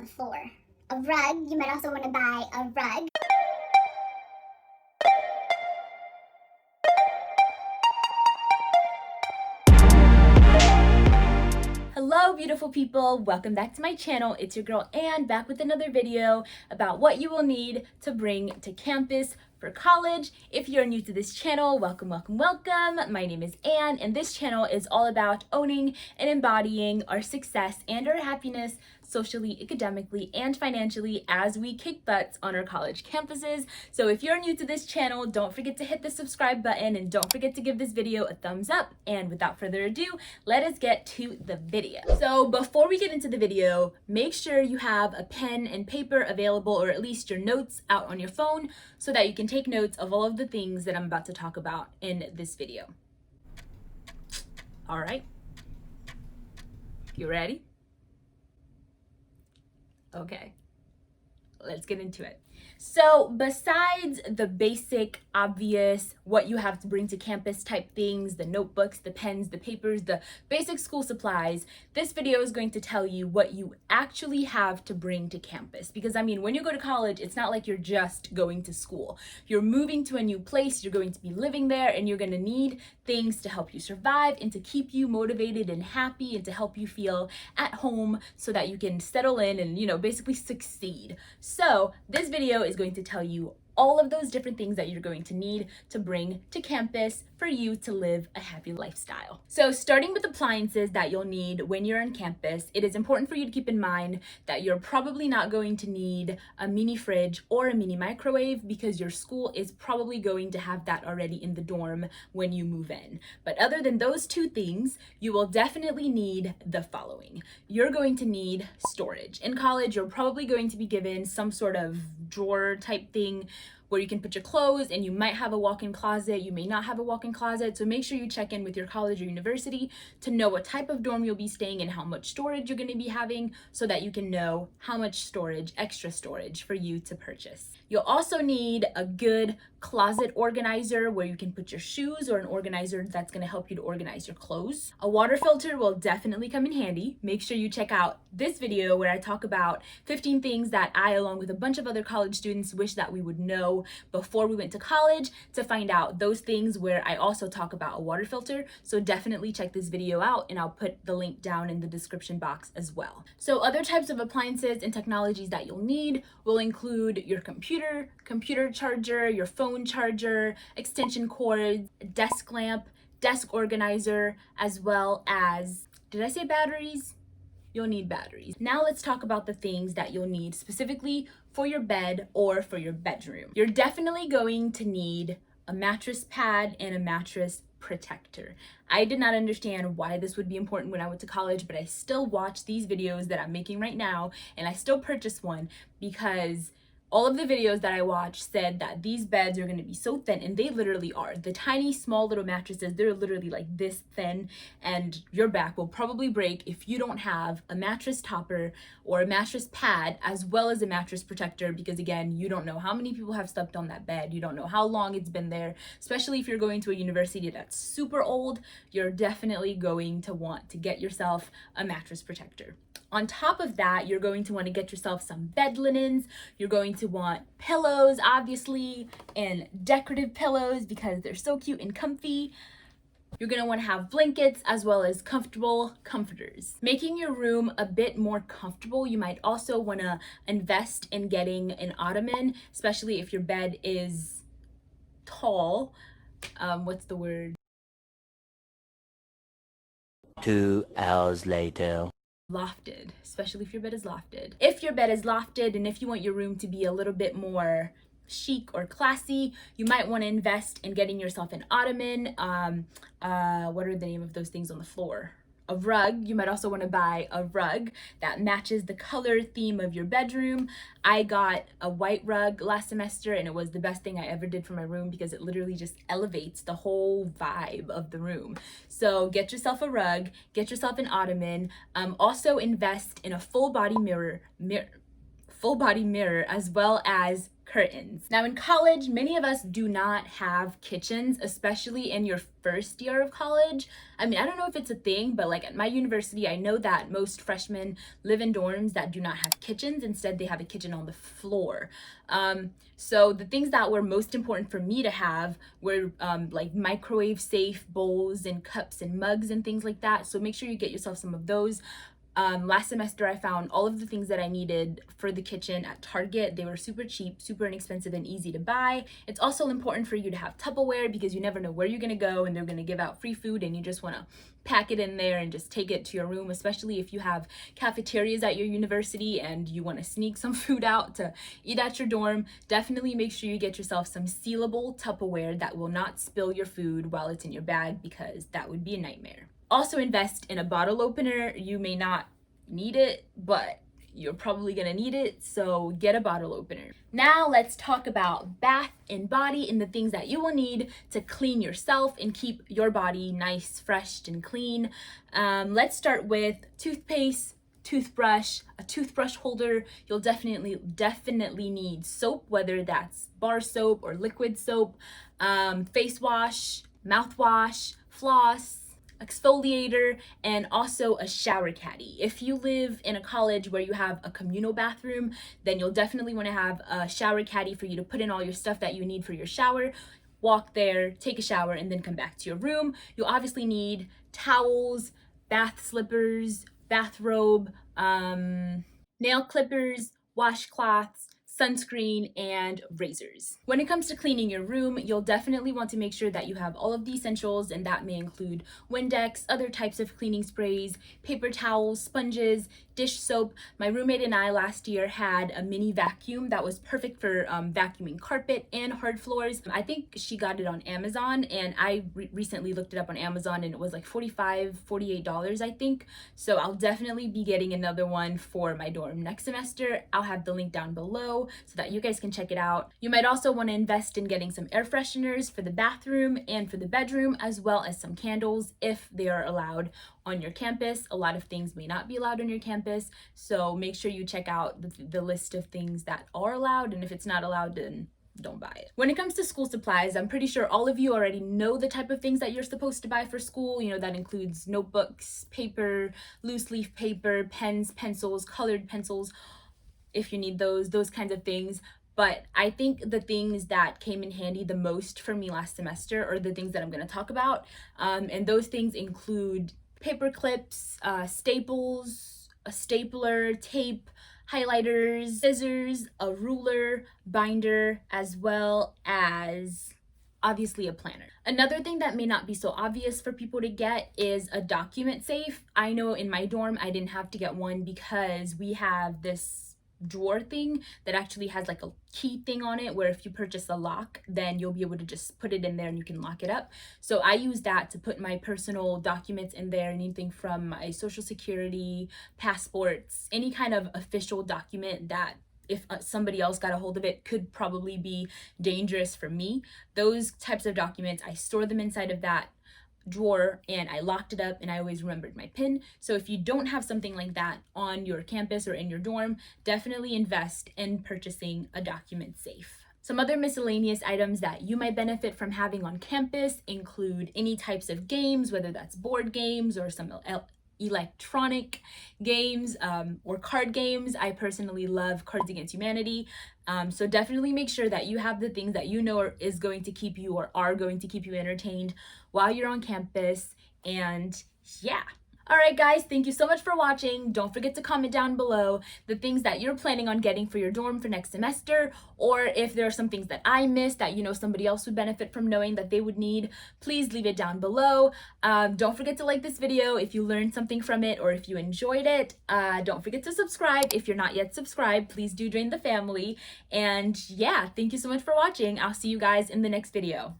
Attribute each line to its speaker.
Speaker 1: the floor. A rug, you might also want to buy a rug.
Speaker 2: Hello beautiful people, welcome back to my channel. It's your girl Anne back with another video about what you will need to bring to campus for college. If you're new to this channel, welcome. My name is Anne and this channel is all about owning and embodying our success and our happiness socially, academically, and financially as we kick butts on our college campuses. So if you're new to this channel, don't forget to hit the subscribe button and don't forget to give this video a thumbs up. And without further ado, let us get to the video. So before we get into the video, make sure you have a pen and paper available, or at least your notes out on your phone, so that you can take notes of all of the things that I'm about to talk about in this video. All right, you ready? Okay, let's get into it. So besides the basic, obvious, what you have to bring to campus type things, the notebooks, the pens, the papers, the basic school supplies, this video is going to tell you what you actually have to bring to campus. Because I mean, when you go to college, it's not like you're just going to school. You're moving to a new place, you're going to be living there, and you're going to need things to help you survive and to keep you motivated and happy and to help you feel at home so that you can settle in and, you know, basically succeed. So this video is going to tell you all of those different things that you're going to need to bring to campus for you to live a happy lifestyle. So starting with appliances that you'll need when you're on campus, it is important for you to keep in mind that you're probably not going to need a mini fridge or a mini microwave because your school is probably going to have that already in the dorm when you move in. But other than those two things, you will definitely need the following. You're going to need storage. In college, you're probably going to be given some sort of drawer type thing where you can put your clothes, and you might have a walk-in closet, you may not have a walk-in closet, so make sure you check in with your college or university to know what type of dorm you'll be staying in, how much storage you're going to be having, so that you can know how much storage, extra storage, for you to purchase. You'll also need a good closet organizer where you can put your shoes, or an organizer that's going to help you to organize your clothes. A water filter will definitely come in handy. Make sure you check out this video where I talk about 15 things that I, along with a bunch of other college students, wish that we would know before we went to college, to find out those things where I also talk about a water filter. So definitely check this video out, and I'll put the link down in the description box as well. So other types of appliances and technologies that you'll need will include your computer charger, your phone charger, extension cords, desk lamp, desk organizer, as well as, did I say batteries? You'll need batteries. Now let's talk about the things that you'll need specifically for your bed or for your bedroom. You're definitely going to need a mattress pad and a mattress protector. I did not understand why this would be important when I went to college, but I still watch these videos that I'm making right now, and I still purchased one because all of the videos that I watched said that these beds are going to be so thin, and they literally are. The tiny, small little mattresses, they're literally like this thin, and your back will probably break if you don't have a mattress topper or a mattress pad, as well as a mattress protector, because again, you don't know how many people have slept on that bed. You don't know how long it's been there, especially if you're going to a university that's super old. You're definitely going to want to get yourself a mattress protector. On top of that, you're going to want to get yourself some bed linens. You're going to want pillows, obviously, and decorative pillows because they're so cute and comfy. You're going to want to have blankets as well as comfortable comforters. Making your room a bit more comfortable, you might also want to invest in getting an ottoman, especially if your bed is tall. What's the word?
Speaker 3: 2 hours later.
Speaker 2: Lofted, especially if your bed is lofted. If your bed is lofted and if you want your room to be a little bit more chic or classy, you might want to invest in getting yourself an ottoman. What are the name of those things on the floor? A rug. You might also want to buy a rug that matches the color theme of your bedroom. I got a white rug last semester, and it was the best thing I ever did for my room because it literally just elevates the whole vibe of the room. So get yourself a rug, get yourself an ottoman. Also invest in a full body mirror. full body mirror, as well as curtains. Now in college, many of us do not have kitchens, especially in your first year of college. I mean, I don't know if it's a thing, but like at my university, I know that most freshmen live in dorms that do not have kitchens. Instead, they have a kitchen on the floor. So the things that were most important for me to have were like microwave safe bowls and cups and mugs and things like that. So make sure you get yourself some of those. Last semester I found all of the things that I needed for the kitchen at Target. They were super cheap, super inexpensive, and easy to buy. It's also important for you to have Tupperware because you never know where you're gonna go and they're gonna give out free food and you just wanna pack it in there and just take it to your room, especially if you have cafeterias at your university and you wanna sneak some food out to eat at your dorm. Definitely make sure you get yourself some sealable Tupperware that will not spill your food while it's in your bag, because that would be a nightmare. Also invest in a bottle opener. You may not need it, but you're probably gonna need it, so get a bottle opener. Now let's talk about bath and body and the things that you will need to clean yourself and keep your body nice, fresh, and clean. Let's start with toothpaste, toothbrush, a toothbrush holder. You'll definitely need soap, whether that's bar soap or liquid soap, face wash, mouthwash, floss, exfoliator, and also a shower caddy. If you live in a college where you have a communal bathroom, then you'll definitely want to have a shower caddy for you to put in all your stuff that you need for your shower, walk there, take a shower, and then come back to your room. You'll obviously need towels, bath slippers, bathrobe, nail clippers, washcloths, sunscreen, and razors. When it comes to cleaning your room, you'll definitely want to make sure that you have all of the essentials, and that may include Windex, other types of cleaning sprays, paper towels, sponges, dish soap. My roommate and I last year had a mini vacuum that was perfect for vacuuming carpet and hard floors. I think she got it on Amazon, and I recently looked it up on Amazon and it was like $48, I think. So I'll definitely be getting another one for my dorm next semester. I'll have the link down below so that you guys can check it out. You might also want to invest in getting some air fresheners for the bathroom and for the bedroom, as well as some candles if they are allowed on your campus. A lot of things may not be allowed on your campus, so make sure you check out the list of things that are allowed, and if it's not allowed, then don't buy it. When it comes to school supplies, I'm pretty sure all of you already know the type of things that you're supposed to buy for school. You know, that includes notebooks, paper, loose leaf paper, pens, pencils, colored pencils, if you need those kinds of things. But I think the things that came in handy the most for me last semester are the things that I'm going to talk about. And those things include paper clips, staples, a stapler, tape, highlighters, scissors, a ruler, binder, as well as obviously a planner. Another thing that may not be so obvious for people to get is a document safe. I know in my dorm I didn't have to get one because we have this drawer thing that actually has like a key thing on it, where if you purchase a lock, then you'll be able to just put it in there and you can lock it up. So I use that to put my personal documents in there, anything from my social security, passports, any kind of official document that if somebody else got a hold of it could probably be dangerous for me. Those types of documents, I store them inside of that drawer and I locked it up, and I always remembered my PIN. So if you don't have something like that on your campus or in your dorm, definitely invest in purchasing a document safe. Some other miscellaneous items that you might benefit from having on campus include any types of games, whether that's board games or some electronic games or card games. I personally love Cards Against Humanity. So definitely make sure that you have the things that you know is going to keep you or are going to keep you entertained while you're on campus. And yeah. All right, guys, thank you so much for watching. Don't forget to comment down below the things that you're planning on getting for your dorm for next semester, or if there are some things that I missed that you know somebody else would benefit from knowing that they would need, please leave it down below. Don't forget to like this video if you learned something from it or if you enjoyed it. Don't forget to subscribe. If you're not yet subscribed, please do join the family. And yeah, thank you so much for watching. I'll see you guys in the next video.